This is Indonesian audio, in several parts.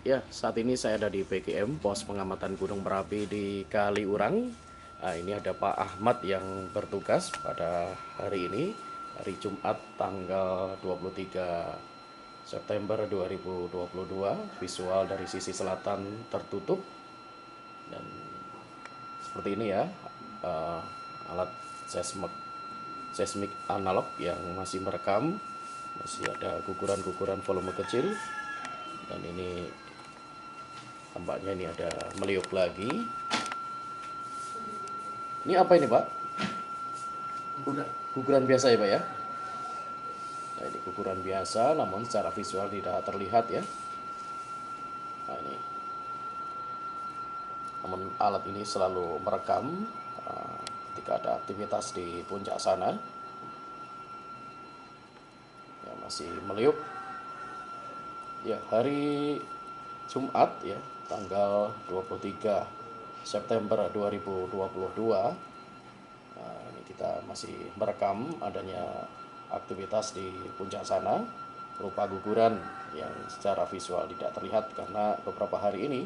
Ya, saat ini saya ada di PGM, Pos Pengamatan Gunung Merapi di Kaliurang. Nah, ini ada Pak Ahmad yang bertugas pada hari ini, hari Jumat tanggal 23 September 2022. Visual dari sisi selatan tertutup dan seperti ini ya, eh, alat seismik analog yang masih merekam, masih ada guguran-guguran volume kecil, dan ini tampaknya ini ada meliuk lagi. Ini apa ini Pak? Guguran biasa ya Pak ya? Nah, ini guguran biasa namun secara visual tidak terlihat ya. Nah, ini. Namun alat ini selalu merekam ketika ada aktivitas di puncak sana. Ya, masih meliuk. Ya, hari Jumat ya, tanggal 23 September 2022. Nah, ini kita masih merekam adanya aktivitas di puncak sana berupa guguran yang secara visual tidak terlihat karena beberapa hari ini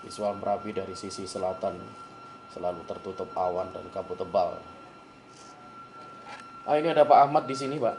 visual Merapi dari sisi selatan selalu tertutup awan dan kabut tebal. Ah, ini ada Pak Ahmad di sini, Pak.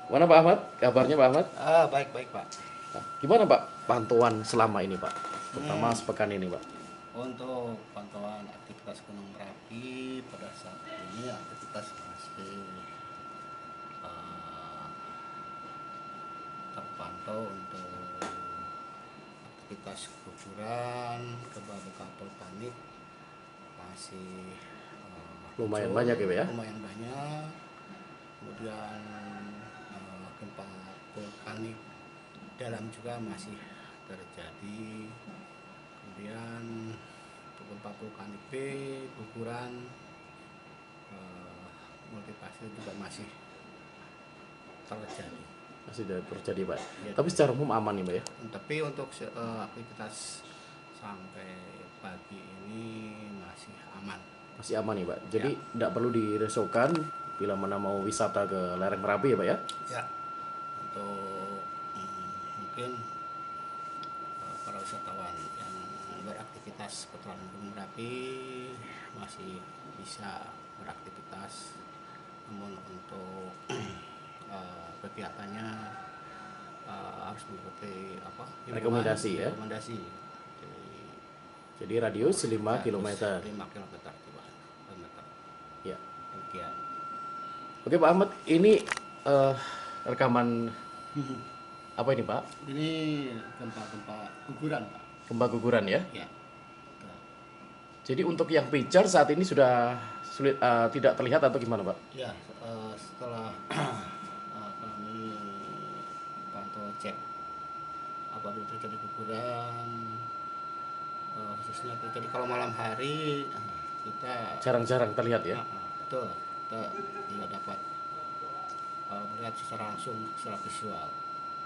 Mana Pak Ahmad? Kabarnya Pak Ahmad? Baik-baik Pak. Nah, gimana Pak pantauan selama ini, Pak? Terutama Hmm, sepekan ini, Pak. untuk pantauan aktivitas Gunung Merapi pada saat ini aktivitas masih eh, terpantau untuk aktivitas guguran, gempa vulkanik masih Lumayan muncul, banyak ya, Pak ya? lumayan banyak. Kemudian gempa vulkanik dalam juga masih terjadi. Kemudian gempa vulkanik B, guguran, multipase juga masih terjadi. Masih terjadi, Pak. Ya, Tapi secara umum aman nih, Pak ya? tapi untuk aktivitas sampai pagi ini masih aman. Masih aman nih, Pak. Ya, Jadi tidak perlu diresaukan bila mana mau wisata ke lereng Merapi ya, Pak ya? ya. Untuk mungkin para wisatawan yang beraktivitas ke Gunung Merapi masih bisa beraktivitas, namun untuk kegiatannya harus mengikuti apa Rekomendasi ya. rekomendasi Jadi radius 5 km. 5 kilometer di bawah kilometer. Ya. Demikian. Oke Pak Ahmad, ini rekaman apa ini Pak? Ini gempa-gempa guguran Pak. Gempa guguran ya. Ya. Jadi untuk yang picture saat ini sudah sulit tidak terlihat atau gimana Pak? Ya, setelah kami pantau cek apabila terjadi guguran, khususnya terjadi kalau malam hari, kita Jarang-jarang terlihat ya. betul, kita tidak dapat melihat secara langsung secara visual.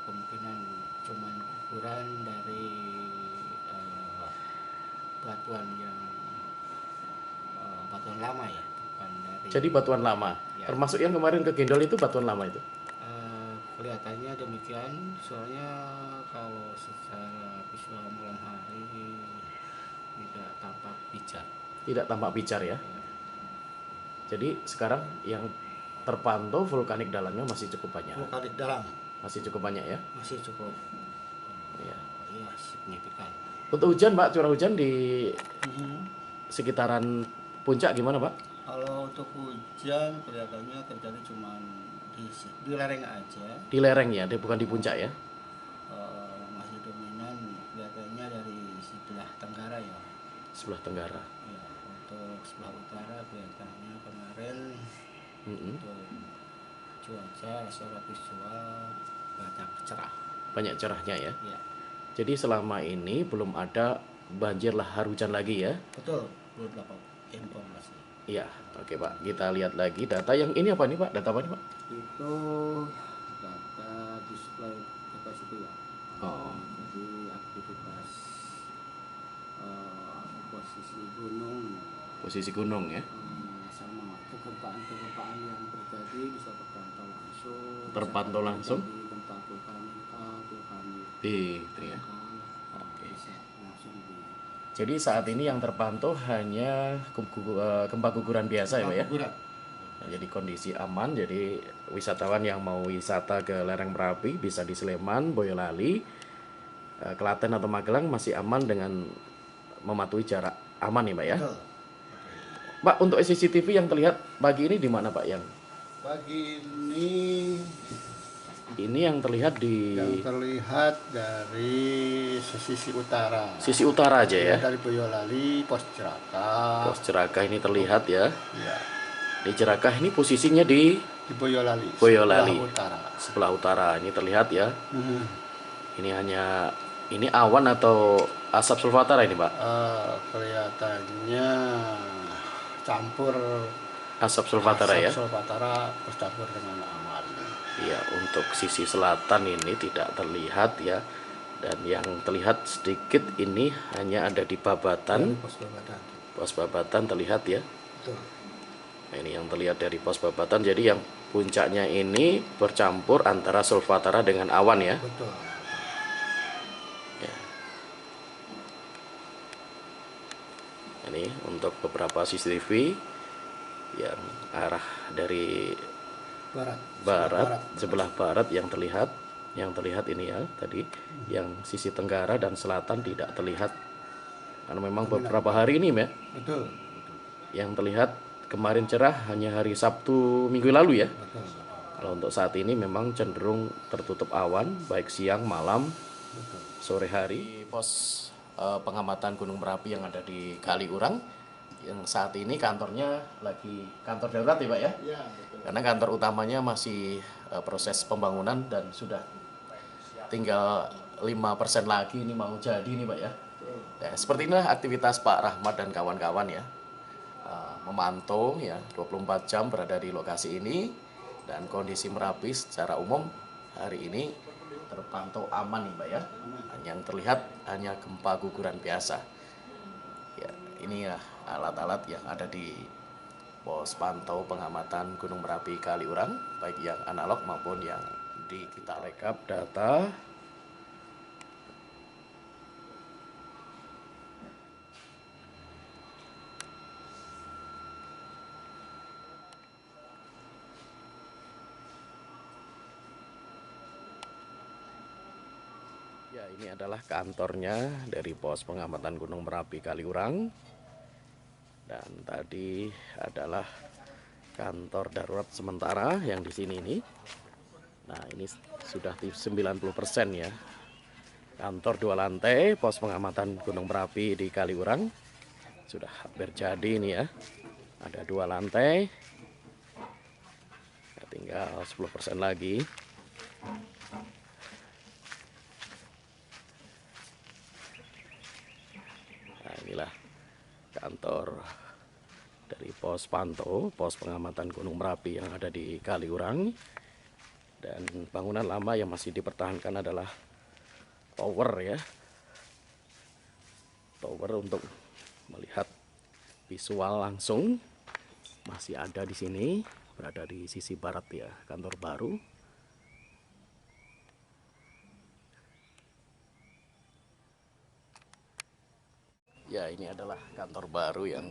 Kemungkinan cuma guguran dari batuan yang batuan lama ya, bukan dari. Jadi batuan lama. Ya. Termasuk yang kemarin ke Gendol itu batuan lama itu. Kelihatannya demikian, soalnya kalau secara visual malam hari tidak tampak pijar. Tidak tampak pijar ya. Jadi sekarang yang terpantau vulkanik dalamnya masih cukup banyak. Vulkanik dalam Masih cukup banyak ya. masih cukup Ya. ya signifikan. Untuk hujan Pak, curah hujan di sekitaran puncak gimana Pak? Kalau untuk hujan kelihatannya terjadi cuma di lereng aja. Di lereng ya, bukan di puncak ya. Masih dominan kelihatannya dari sebelah tenggara ya. Sebelah tenggara. Ya, untuk sebelah utara kelihatannya kemarin untuk cuaca secara visual banyak cerah. Banyak cerahnya ya. Ya, Jadi selama ini belum ada banjir lahar hujan lagi ya. betul, belum dapat informasi. Iya, oke Pak. Kita lihat lagi data yang ini apa nih Pak? Data apa nih Pak? Itu data display capacity ya. Oh. Jadi aktivitas posisi gunung Posisi gunung ya. sama kegempaan yang terjadi bisa terpantau langsung. Terpantau langsung. Jadi gempa vulkanik A, vulkanik Di itu ya. lokal Jadi saat ini yang terpantau hanya gempa guguran biasa ya Pak ya? Guguran. Nah, jadi kondisi aman, jadi wisatawan yang mau wisata ke lereng Merapi bisa di Sleman, Boyolali, Klaten atau Magelang masih aman dengan mematuhi jarak aman ya Pak ya? Betul. Pak, untuk CCTV yang terlihat pagi ini di mana Pak yang? Pagi ini Ini yang terlihat di yang terlihat dari sisi utara. sisi utara aja ya. Dari Boyolali, Pos Ciraka. Pos Ciracas ini terlihat ya. Ya, Di Ciracas ini posisinya di di Boyolali. Boyolali. Sebelah utara. Sebelah utara ini terlihat ya. Hmm. Ini awan atau asap sulfatara ini Pak? Kelihatannya campur Asap sulfatara ya. asap sulfatara bercampur dengan awan. Iya, untuk sisi selatan ini tidak terlihat ya. Dan yang terlihat sedikit ini hanya ada di Babatan. Pos Babatan. Pos Babatan terlihat ya. Betul. Nah, ini yang terlihat dari Pos Babatan. Jadi yang puncaknya ini bercampur antara sulfatara dengan awan ya. Betul. Ya. Ini untuk beberapa CCTV yang arah dari barat, sebelah barat yang terlihat ini ya tadi, yang sisi tenggara dan selatan tidak terlihat karena memang beberapa hari ini ya. Betul. Yang terlihat kemarin cerah hanya hari Sabtu minggu lalu ya. Betul. Kalau untuk saat ini memang cenderung tertutup awan baik siang malam. Betul. Sore hari. Pos pengamatan Gunung Merapi yang ada di Kaliurang yang saat ini kantornya lagi kantor darurat ya Pak ya? Iya, betul. Karena kantor utamanya masih proses pembangunan dan sudah tinggal 5% lagi ini mau jadi nih Pak ya. Nah, seperti inilah aktivitas Pak Rahmat dan kawan-kawan ya. Memantau ya 24 jam berada di lokasi ini dan kondisi Merapi secara umum hari ini terpantau aman nih Pak ya. Yang terlihat hanya gempa guguran biasa. Ya, ini ya alat-alat yang ada di pos pantau pengamatan Gunung Merapi Kaliurang, baik yang analog maupun yang kita rekap data. Ya, ini adalah kantornya dari pos pengamatan Gunung Merapi Kaliurang. Dan tadi adalah kantor darurat sementara yang di sini ini. Nah, ini sudah 90% ya. Kantor 2 lantai pos pengamatan Gunung Merapi di Kaliurang sudah hampir jadi ini ya. Ada 2 lantai. Ya, tinggal 10% lagi. Nah, inilah kantor dari pos pantau, pos pengamatan Gunung Merapi yang ada di Kaliurang. Dan bangunan lama yang masih dipertahankan adalah tower ya. Tower untuk melihat visual langsung masih ada di sini, berada di sisi barat ya, kantor baru. Ya, ini adalah kantor baru yang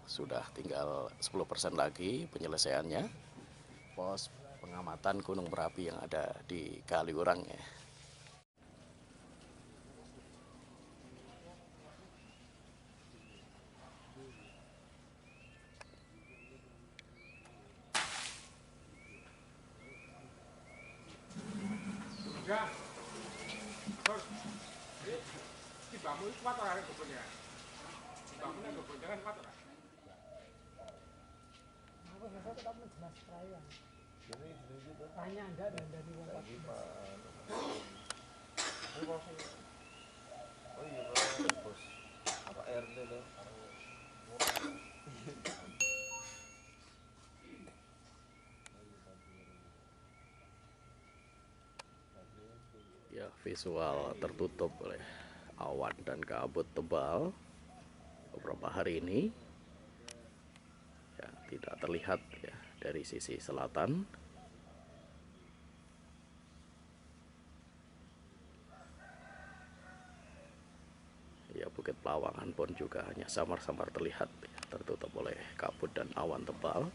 sudah tinggal 10% lagi penyelesaiannya. Pos pengamatan Gunung Merapi yang ada di Kaliurang ya. Ya, visual tertutup oleh awan dan kabut tebal beberapa hari ini. Ya, tidak terlihat ya dari sisi selatan. Ya, Bukit Pelawangan pun juga hanya samar-samar terlihat, ya, tertutup oleh kabut dan awan tebal.